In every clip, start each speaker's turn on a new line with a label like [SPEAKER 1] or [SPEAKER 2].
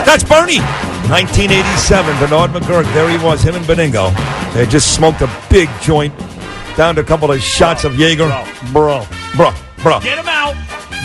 [SPEAKER 1] That's Bernie. 1987, Bernard McGurk. There he was, him and Beningo. They just smoked a big joint, down to a couple of shots of Jaeger.
[SPEAKER 2] Bro.
[SPEAKER 1] Get him out.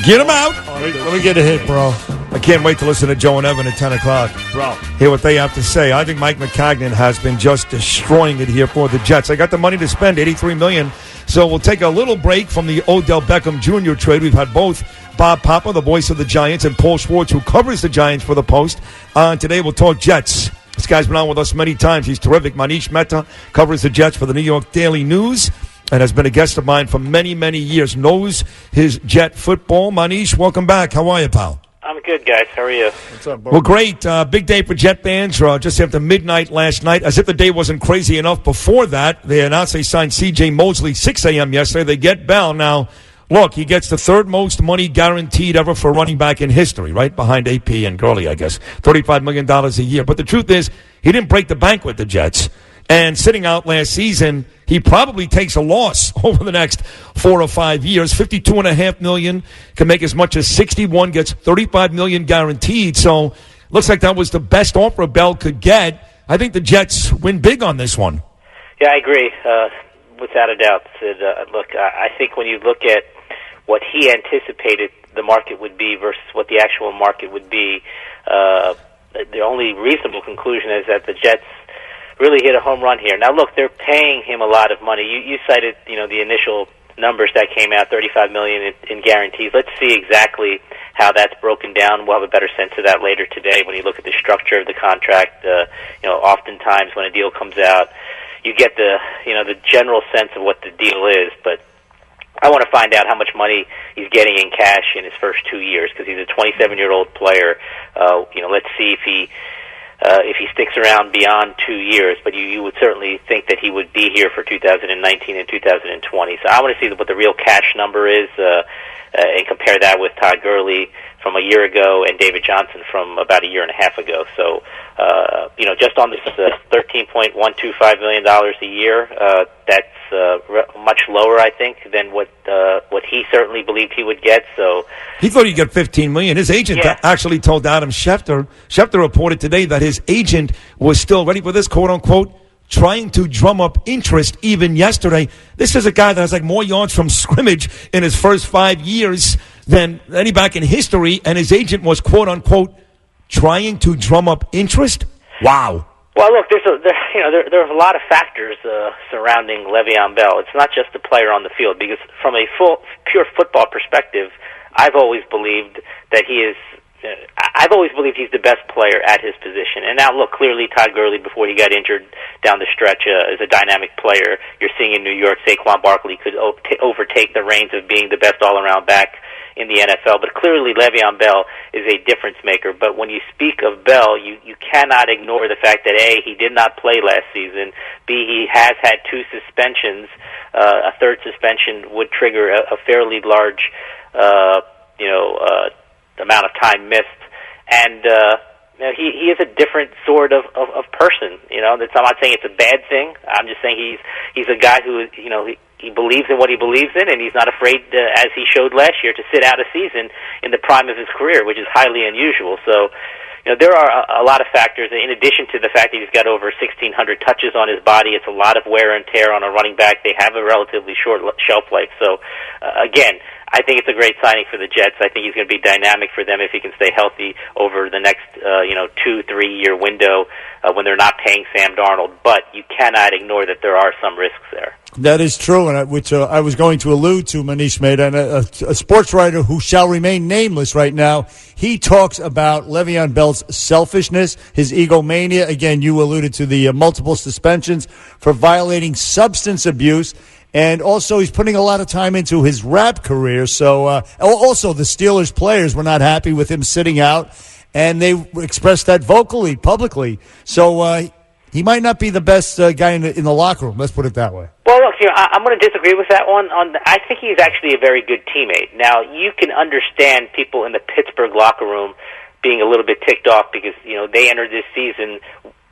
[SPEAKER 1] Get him out.
[SPEAKER 2] Let me get a hit, bro.
[SPEAKER 1] I can't wait to listen to Joe and Evan at 10 o'clock.
[SPEAKER 2] Bro.
[SPEAKER 1] Hear what they have to say. I think Mike McCagnon has been just destroying it here for the Jets. I got the money to spend, $83 million. So we'll take a little break from the Odell Beckham Jr. trade. We've had both Bob Papa, the voice of the Giants, and Paul Schwartz, who covers the Giants for the Post. Today we'll talk Jets. This guy's been on with us many times. He's terrific. Manish Mehta covers the Jets for the New York Daily News and has been a guest of mine for many, many years. Knows his Jet football. Manish, welcome back. How are you, pal?
[SPEAKER 3] I'm good, guys. How are you?
[SPEAKER 2] What's up, bro?
[SPEAKER 1] Well, great. Big day for Jet fans. Just after midnight last night. As if the day wasn't crazy enough before that, they announced they signed C.J. Mosley 6 a.m. yesterday. They get Bell. Now, look, he gets the third most money guaranteed ever for a running back in history, right? Behind AP and Gurley, I guess. $35 million a year. But the truth is, he didn't break the bank with the Jets. And sitting out last season, he probably takes a loss over the next 4 or 5 years. $52.5 million, can make as much as 61, gets $35 million guaranteed. So looks like that was the best offer Bell could get. I think the Jets win big on this one.
[SPEAKER 3] Yeah, I agree, without a doubt. Sid. Look, I think when you look at what he anticipated the market would be versus what the actual market would be, the only reasonable conclusion is that the Jets really hit a home run here. Now, look, they're paying him a lot of money. You cited, the initial numbers that came out, $35 million in guarantees. Let's see exactly how that's broken down. We'll have a better sense of that later today when you look at the structure of the contract. Oftentimes when a deal comes out, you get the general sense of what the deal is, but I want to find out how much money he's getting in cash in his first 2 years because he's a 27-year-old player. Let's see if he sticks around beyond 2 years, but you would certainly think that he would be here for 2019 and 2020. So I want to see what the real cash number is and compare that with Todd Gurley from a year ago and David Johnson from about a year and a half ago. So, just on this $13.125 million a year, that's much lower, I think, than what he certainly believed he would get. So
[SPEAKER 1] he thought he'd get $15 million. His agent actually told Adam Schefter. Schefter reported today that his agent was still ready for this, quote unquote, trying to drum up interest even yesterday. This is a guy that has like more yards from scrimmage in his first 5 years than any back in history, and his agent was, quote unquote, trying to drum up interest. Wow.
[SPEAKER 3] Well, look, there are a lot of factors surrounding Le'Veon Bell. It's not just the player on the field, because from a pure football perspective, I've always believed that he's the best player at his position. And now, look, clearly Todd Gurley, before he got injured down the stretch, is a dynamic player. You're seeing in New York, Saquon Barkley could overtake the reins of being the best all-around back in the NFL. But clearly Le'Veon Bell is a difference maker. But when you speak of Bell, you cannot ignore the fact that, A, he did not play last season, B, he has had 2 suspensions. A third suspension would trigger a fairly large amount of time missed, and he is a different sort of person. I'm not saying it's a bad thing. I'm just saying he's a guy who he believes in what he believes in, and he's not afraid, as he showed last year, to sit out a season in the prime of his career, which is highly unusual. So, there are a lot of factors. In addition to the fact that he's got over 1,600 touches on his body, it's a lot of wear and tear on a running back. They have a relatively short shelf life. So, again, I think it's a great signing for the Jets. I think he's going to be dynamic for them if he can stay healthy over the next 2-3 year window when they're not paying Sam Darnold. But you cannot ignore that there are some risks there.
[SPEAKER 2] That is true, and which I was going to allude to, Manish Mehta, and a sports writer who shall remain nameless right now. He talks about Le'Veon Bell's selfishness, his egomania. Again, you alluded to the multiple suspensions for violating substance abuse. And also, he's putting a lot of time into his rap career. So, also, the Steelers players were not happy with him sitting out, and they expressed that vocally, publicly. So, he might not be the best guy in the locker room. Let's put it that way.
[SPEAKER 3] Well, look, I'm going to disagree with that one. I think he's actually a very good teammate. Now, you can understand people in the Pittsburgh locker room being a little bit ticked off because they entered this season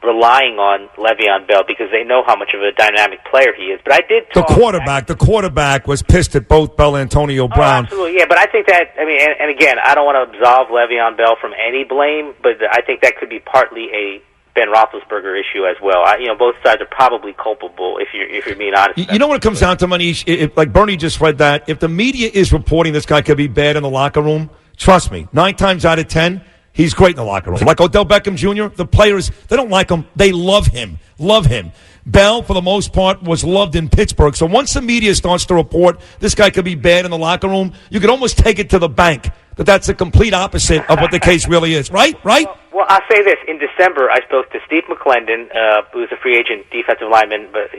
[SPEAKER 3] relying on Le'Veon Bell because they know how much of a dynamic player he is. But I did talk...
[SPEAKER 1] The quarterback was pissed at both Bell and Antonio Brown.
[SPEAKER 3] Absolutely, yeah. But I think that, and again, I don't want to absolve Le'Veon Bell from any blame, but I think that could be partly a Ben Roethlisberger issue as well. Both sides are probably culpable if you're being honest.
[SPEAKER 1] You know what it comes down to, Manish? Like Bernie just read that. If the media is reporting this guy could be bad in the locker room, trust me, 9 times out of 10, he's great in the locker room. Like Odell Beckham Jr., the players, they don't like him. They love him. Love him. Bell, for the most part, was loved in Pittsburgh. So once the media starts to report this guy could be bad in the locker room, you can almost take it to the bank that that's the complete opposite of what the case really is. Right?
[SPEAKER 3] Well, I'll say this. In December, I spoke to Steve McClendon, who's a free agent defensive lineman but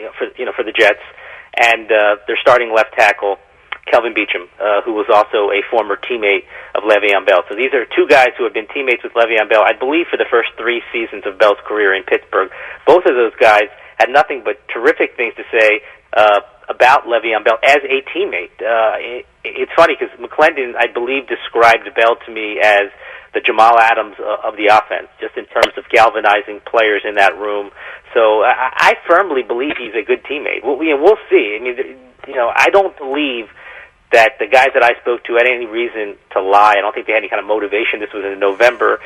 [SPEAKER 3] for the Jets, and their starting left tackle, Kelvin Beachum, who was also a former teammate of Le'Veon Bell. So these are two guys who have been teammates with Le'Veon Bell, I believe, for the first 3 seasons of Bell's career in Pittsburgh. Both of those guys had nothing but terrific things to say about Le'Veon Bell as a teammate. It's funny because McClendon, I believe, described Bell to me as the Jamal Adams of the offense, just in terms of galvanizing players in that room. So I firmly believe he's a good teammate. We'll see. I don't believe that the guys that I spoke to had any reason to lie. I don't think they had any kind of motivation. This was in November.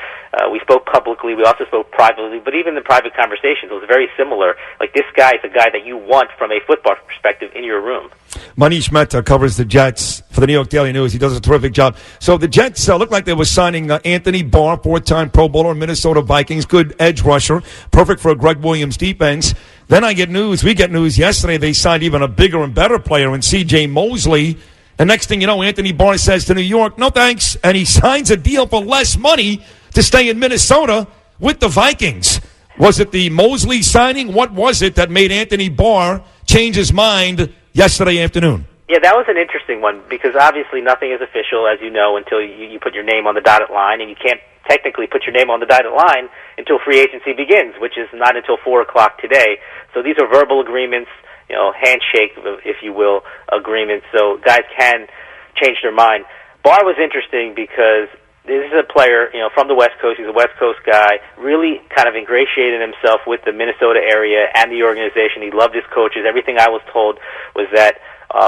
[SPEAKER 3] We spoke publicly. We also spoke privately. But even the private conversations, it was very similar. Like, this guy is a guy that you want from a football perspective in your room.
[SPEAKER 1] Manish Mehta covers the Jets for the New York Daily News. He does a terrific job. So the Jets look like they were signing Anthony Barr, 4-time Pro Bowler, Minnesota Vikings, good edge rusher, perfect for a Greg Williams defense. Then we get news yesterday they signed even a bigger and better player in C.J. Mosley. And next thing you know, Anthony Barr says to New York, no thanks, and he signs a deal for less money to stay in Minnesota with the Vikings. Was it the Mosley signing? What was it that made Anthony Barr change his mind yesterday afternoon?
[SPEAKER 3] Yeah, that was an interesting one because obviously nothing is official, as you know, until you put your name on the dotted line, and you can't technically put your name on the dotted line until free agency begins, which is not until 4 o'clock today. So these are verbal agreements, handshake, if you will, agreements, so guys can change their mind. Barr was interesting because this is a player, from the West Coast. He's a West Coast guy, really kind of ingratiated himself with the Minnesota area and the organization. He loved his coaches. Everything I was told was that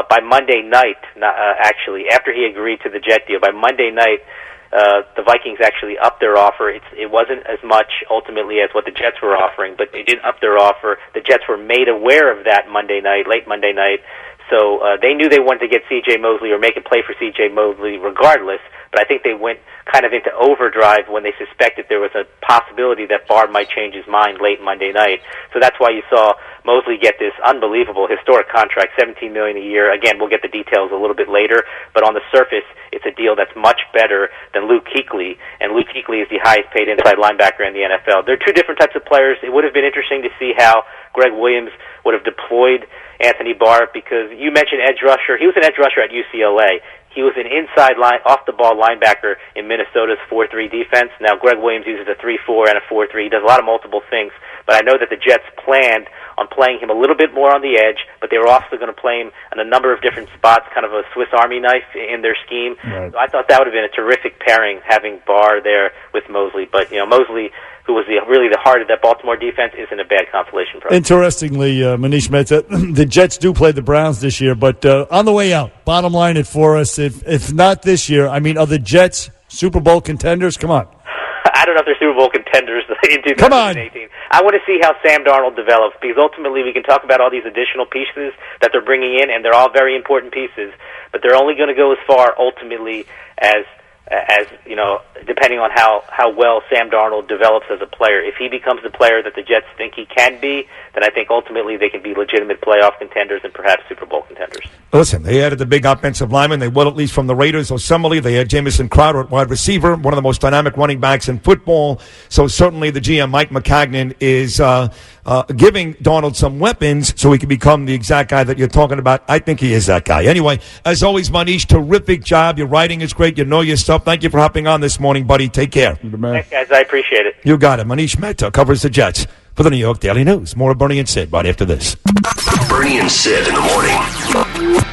[SPEAKER 3] by Monday night, actually, after he agreed to the Jet deal, by Monday night, the Vikings actually upped their offer. It wasn't as much ultimately as what the Jets were offering, but they did up their offer. The Jets were made aware of that late Monday night, so they knew they wanted to get C.J. Mosley or make a play for C.J. Mosley regardless, but I think they went kind of into overdrive when they suspected there was a possibility that Barr might change his mind late Monday night. So that's why you saw Mosley get this unbelievable historic contract, $17 million a year. Again, we'll get the details a little bit later, but on the surface, it's a deal that's much better than Luke Kuechly, and Luke Kuechly is the highest paid inside linebacker in the NFL. They're two different types of players. It would have been interesting to see how Greg Williams would have deployed Anthony Barr, because you mentioned edge rusher. He was an edge rusher at UCLA. He was an inside line, off-the-ball linebacker in Minnesota's 4-3 defense. Now, Greg Williams uses a 3-4 and a 4-3. He does a lot of multiple things, but I know that the Jets planned on playing him a little bit more on the edge, but they were also going to play him in a number of different spots, kind of a Swiss Army knife in their scheme. Right. So I thought that would have been a terrific pairing, having Barr there with Mosley. But, Mosley, who was really the heart of that Baltimore defense, isn't a bad consolation prize.
[SPEAKER 2] Interestingly, Manish Mehta, the Jets do play the Browns this year, but on the way out, bottom line it for us, if not this year, are the Jets Super Bowl contenders? Come on.
[SPEAKER 3] I don't know if they're Super Bowl contenders in 2018.
[SPEAKER 2] Come on.
[SPEAKER 3] I want to see how Sam Darnold develops, because ultimately we can talk about all these additional pieces that they're bringing in, and they're all very important pieces, but they're only going to go as far ultimately as depending on how well Sam Darnold develops as a player. If he becomes the player that the Jets think he can be, then I think ultimately they can be legitimate playoff contenders and perhaps Super Bowl contenders.
[SPEAKER 1] Listen, they added the big offensive lineman. They will, at least from the Raiders. Osemele, they had Jamison Crowder at wide receiver, one of the most dynamic running backs in football. So certainly the GM, Mike McCagnon, is giving Darnold some weapons so he can become the exact guy that you're talking about. I think he is that guy. Anyway, as always, Manish, terrific job. Your writing is great. You know your stuff. Thank you for hopping on this morning, buddy. Take care.
[SPEAKER 3] Thanks, guys. I appreciate it.
[SPEAKER 1] You got it. Manish Mehta covers the Jets for the New York Daily News. More of Bernie and Sid right after this.
[SPEAKER 4] Bernie and Sid in the morning.